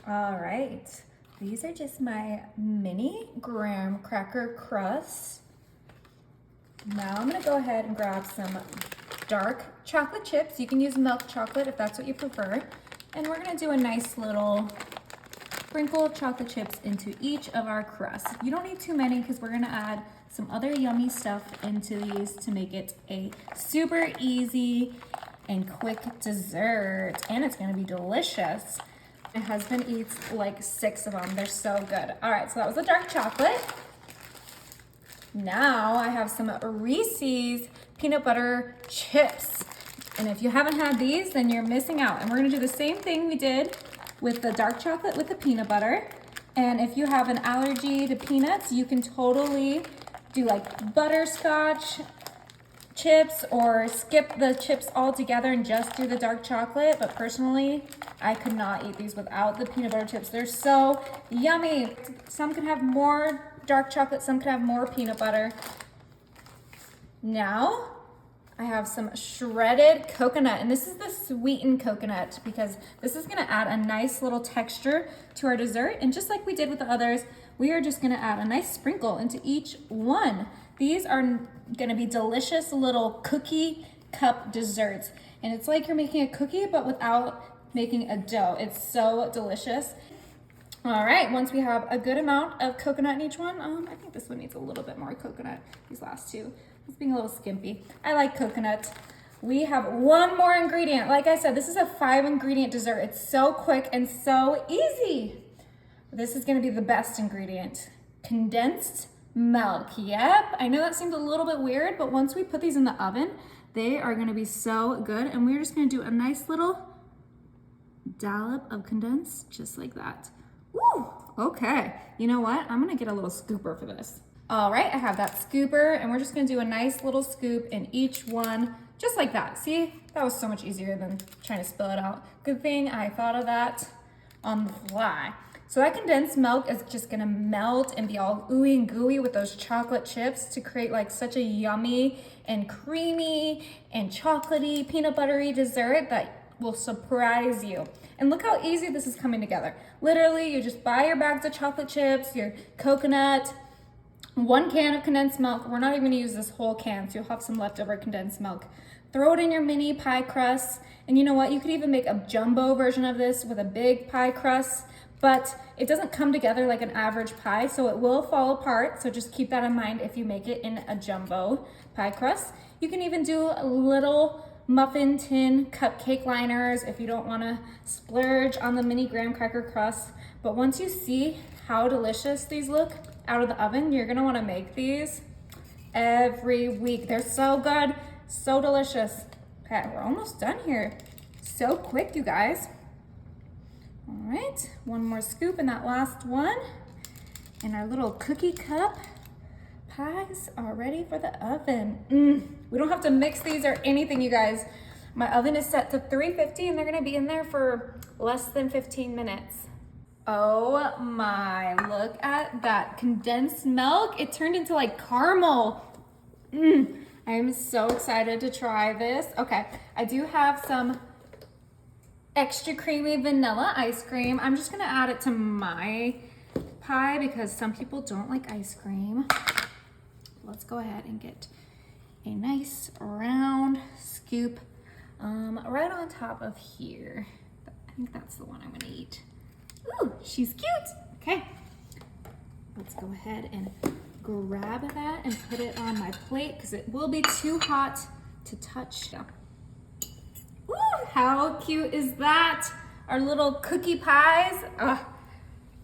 All right, these are just my mini graham cracker crusts. Now I'm gonna go ahead and grab some dark chocolate chips. You can use milk chocolate if that's what you prefer. And we're gonna do a nice little sprinkle of chocolate chips into each of our crusts. You don't need too many because we're gonna add some other yummy stuff into these to make it a super easy and quick dessert. And it's gonna be delicious. My husband eats like 6 of them. They're so good. All right, so that was the dark chocolate. Now I have some Reese's peanut butter chips. And if you haven't had these, then you're missing out. And we're gonna do the same thing we did with the dark chocolate with the peanut butter. And if you have an allergy to peanuts, you can totally do like butterscotch chips or skip the chips altogether and just do the dark chocolate. But personally, I could not eat these without the peanut butter chips. They're so yummy. Some can have more dark chocolate, some can have more peanut butter. Now, I have some shredded coconut, and this is the sweetened coconut because this is gonna add a nice little texture to our dessert. And just like we did with the others, we are just gonna add a nice sprinkle into each one. These are gonna be delicious little cookie cup desserts. And it's like you're making a cookie, but without making a dough. It's so delicious. All right, once we have a good amount of coconut in each one, I think this one needs a little bit more coconut, these last two. It's being a little skimpy. I like coconut. We have one more ingredient. Like I said, this is a 5-ingredient dessert. It's so quick and so easy. This is gonna be the best ingredient. Condensed milk. Yep, I know that seemed a little bit weird, but once we put these in the oven, they are gonna be so good. And we're just gonna do a nice little dollop of condensed, just like that. Woo, okay. You know what? I'm gonna get a little scooper for this. All right, I have that scooper and we're just gonna do a nice little scoop in each one, just like that. See, that was so much easier than trying to spill it out. Good thing I thought of that on the fly. So that condensed milk is just gonna melt and be all ooey and gooey with those chocolate chips to create like such a yummy and creamy and chocolatey, peanut buttery dessert that will surprise you. And look how easy this is coming together. Literally, you just buy your bags of chocolate chips, your coconut, 1 can of condensed milk. We're not even gonna use this whole can, so you'll have some leftover condensed milk. Throw it in your mini pie crust. And you know what? You could even make a jumbo version of this with a big pie crust, but it doesn't come together like an average pie, so it will fall apart. So just keep that in mind if you make it in a jumbo pie crust. You can even do a little muffin tin cupcake liners if you don't want to splurge on the mini graham cracker crust. But once you see how delicious these look out of the oven, you're gonna want to make these every week. They're so good, so delicious. Okay, we're almost done here. So quick, you guys. All right, one more scoop in that last one. And our little cookie cup pies are ready for the oven. We don't have to mix these or anything, you guys. My oven is set to 350 and they're gonna be in there for less than 15 minutes. Oh my, look at that condensed milk. It turned into like caramel. I am so excited to try this. Okay, I do have some extra creamy vanilla ice cream. I'm just gonna add it to my pie because some people don't like ice cream. Let's go ahead and get a nice round scoop right on top of here. I think that's the one I'm gonna eat. Ooh, she's cute. Okay, let's go ahead and grab that and put it on my plate because it will be too hot to touch. Ooh, how cute is that? Our little cookie pies. Ugh,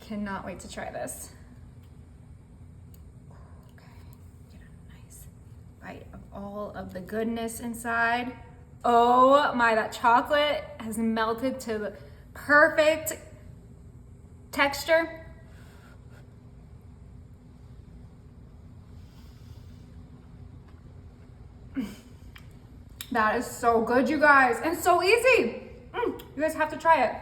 cannot wait to try this. Bite of all of the goodness inside. Oh my, that chocolate has melted to the perfect texture. That is so good, you guys, and so easy. You guys have to try it.